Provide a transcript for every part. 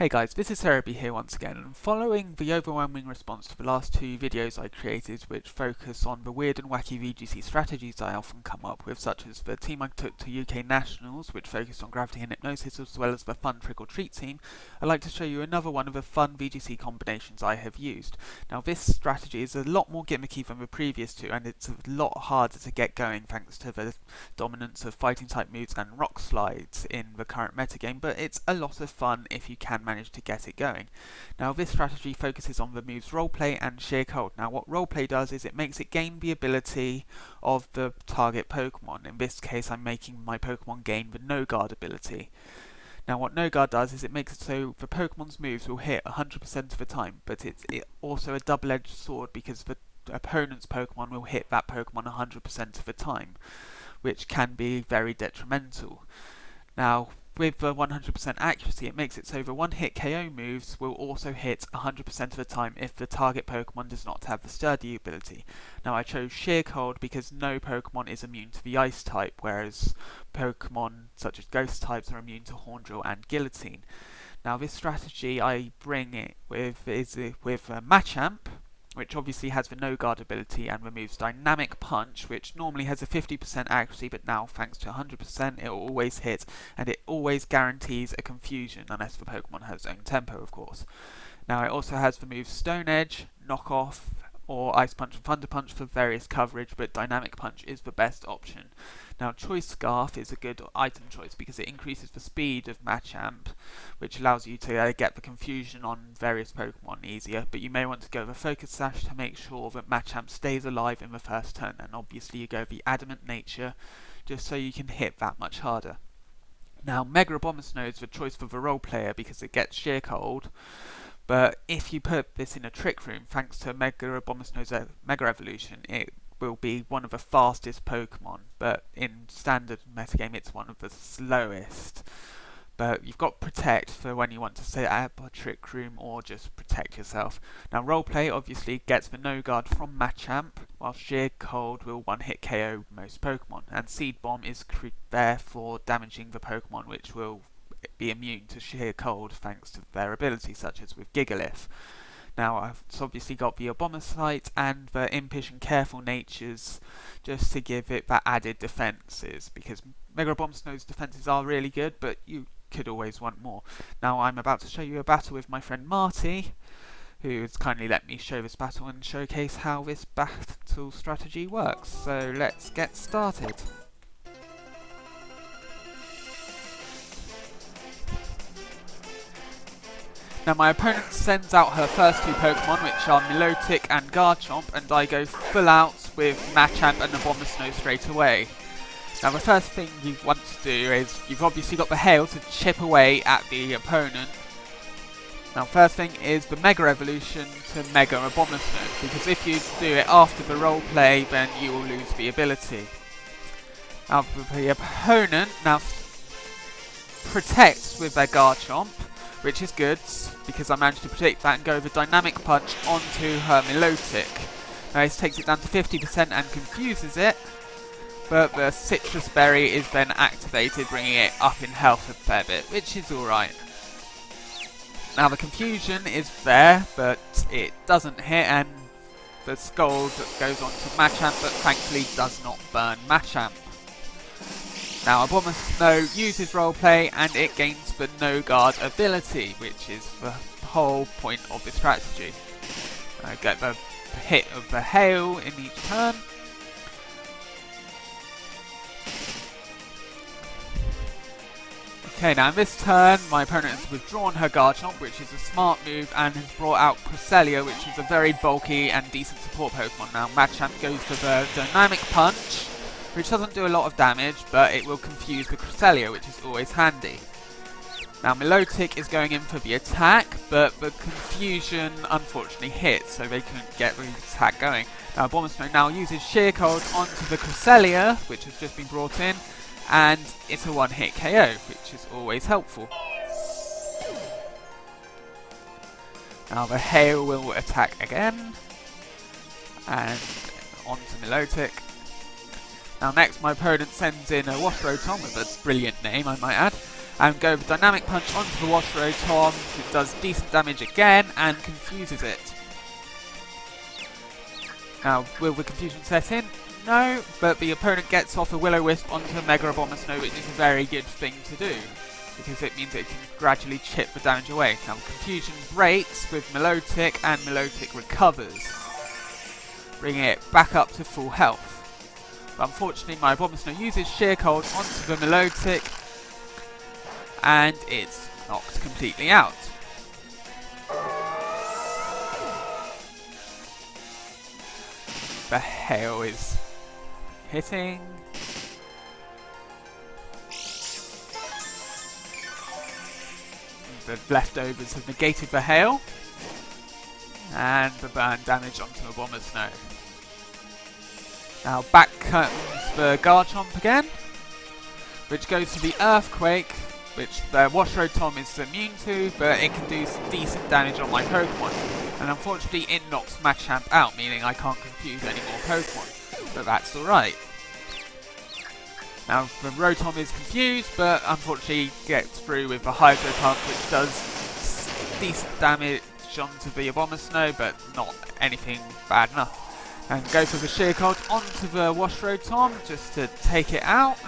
Hey guys, this is Serebii here once again, and following the overwhelming response to the last two videos I created which focus on the weird and wacky VGC strategies I often come up with, such as the team I took to UK Nationals which focused on gravity and hypnosis, as well as the fun trick or treat team, I'd like to show you another one of the fun VGC combinations I have used. Now this strategy is a lot more gimmicky than the previous two, and it's a lot harder to get going thanks to the dominance of fighting type moves and rock slides in the current metagame, but it's a lot of fun if you can manage to get it going. Now this strategy focuses on the moves roleplay and sheer cold. Now what roleplay does is it makes it gain the ability of the target Pokemon. In this case I'm making my Pokemon gain the No Guard ability. Now what No Guard does is it makes it so the Pokemon's moves will hit 100% of the time, but it's also a double-edged sword because the opponent's Pokemon will hit that Pokemon 100% of the time, which can be very detrimental. Now with the 100% accuracy, it makes it so the one-hit KO moves will also hit 100% of the time if the target Pokemon does not have the Sturdy ability. Now I chose Sheer Cold because no Pokemon is immune to the Ice type, whereas Pokemon such as Ghost types are immune to Hornbill and Guillotine. Now this strategy I bring it with is with Machamp, which obviously has the No Guard ability and removes Dynamic Punch, which normally has a 50% accuracy, but now thanks to 100% it will always hit, and it always guarantees a confusion, unless the Pokemon has its own tempo of course. Now it also has the moves Stone Edge, Knock Off, or Ice Punch and Thunder Punch for various coverage, but Dynamic Punch is the best option. Now Choice Scarf is a good item choice because it increases the speed of Machamp, which allows you to get the confusion on various Pokemon easier, but you may want to go the Focus Sash to make sure that Machamp stays alive in the first turn, and obviously you go the Adamant Nature just so you can hit that much harder. Now Mega Abomasnow is the choice for the role player because it gets Sheer Cold, but if you put this in a Trick Room, thanks to Mega Abomasnow's Mega Evolution, it will be one of the fastest Pokemon, but in standard metagame it's one of the slowest. But you've got Protect for when you want to set up a Trick Room or just protect yourself. Now Roleplay obviously gets the No Guard from Machamp, while Sheer Cold will one-hit KO most Pokemon, and Seed Bomb is there for damaging the Pokemon which will be immune to Sheer Cold thanks to their ability, such as with Gigalith. Now I've obviously got the Abomasite and the Impish and Careful natures just to give it that added defences, because Mega Abomasnow's defences are really good, but you could always want more. Now I'm about to show you a battle with my friend Marty, who has kindly let me show this battle and showcase how this battle strategy works. So let's get started. Now my opponent sends out her first two Pokemon, which are Milotic and Garchomp, and I go full out with Machamp and Abomasnow straight away. Now the first thing you want to do is, you've obviously got the Hail to chip away at the opponent. Now first thing is the Mega Evolution to Mega Abomasnow, because if you do it after the roleplay then you will lose the ability. Now the opponent now protects with their Garchomp, which is good because I managed to predict that and go with Dynamic Punch onto her Milotic. Now this takes it down to 50% and confuses it, but the Citrus Berry is then activated, bringing it up in health a fair bit, which is alright. Now the confusion is there, but it doesn't hit, and the Scald goes on to Machamp, but thankfully does not burn Machamp. Now Abomasnow uses roleplay and it gains the No Guard ability, which is the whole point of the strategy. I get the hit of the Hail in each turn. Okay, now in this turn my opponent has withdrawn her Garchomp, which is a smart move, and has brought out Cresselia, which is a very bulky and decent support Pokemon. Now Machamp goes for the Dynamic Punch, which doesn't do a lot of damage, but it will confuse the Cresselia, which is always handy. Now Milotic is going in for the attack, but the confusion unfortunately hits, so they couldn't get the attack going. Now Abomasnow now uses Sheer Cold onto the Cresselia, which has just been brought in, and it's a one-hit KO, which is always helpful. Now the Hail will attack again, and onto Milotic. Now next my opponent sends in a Wash Rotom with a brilliant name I might add, and go with Dynamic Punch onto the Wash Rotom. It does decent damage again and confuses it. Now, will the confusion set in? No, but the opponent gets off a Will-O-Wisp onto a Mega Abomasnow, which is a very good thing to do, because it means it can gradually chip the damage away. Now, confusion breaks with Milotic, and Milotic recovers, bringing it back up to full health. But unfortunately, my Abomasnow uses Sheer Cold onto the Milotic, and it's knocked completely out. The hail is hitting. The leftovers have negated the hail, and the burn damage onto the Abomasnow. Now back comes the Garchomp again, which goes to the Earthquake, which the Wash Rotom is immune to, but it can do some decent damage on my Pokemon. And unfortunately it knocks Machamp out, meaning I can't confuse any more Pokemon. But that's alright. Now the Rotom is confused, but unfortunately gets through with the Hydro Pump, which does decent damage onto the Abomasnow, but not anything bad enough. And goes for the Sheer Cold onto the Wash Rotom, just to take it out.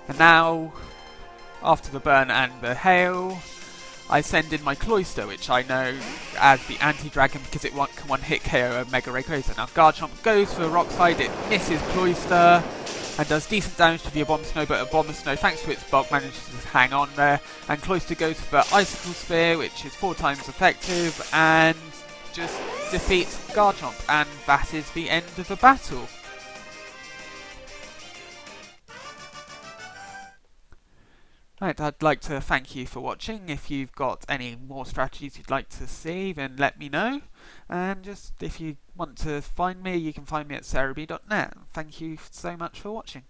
And now, after the burn and the hail, I send in my Cloyster, which I know as the anti-dragon because it can one-hit KO a Mega Rayquaza. Now Garchomp goes for the Rock Slide, it misses Cloyster, and does decent damage to the Abomasnow, but Abomasnow, thanks to its bulk, manages to hang on there. And Cloyster goes for the Icicle Spear, which is 4 times effective, and just defeats Garchomp, and that is the end of the battle. Right, I'd like to thank you for watching. If you've got any more strategies you'd like to see, then let me know. And just if you want to find me, you can find me at serebii.net. Thank you so much for watching.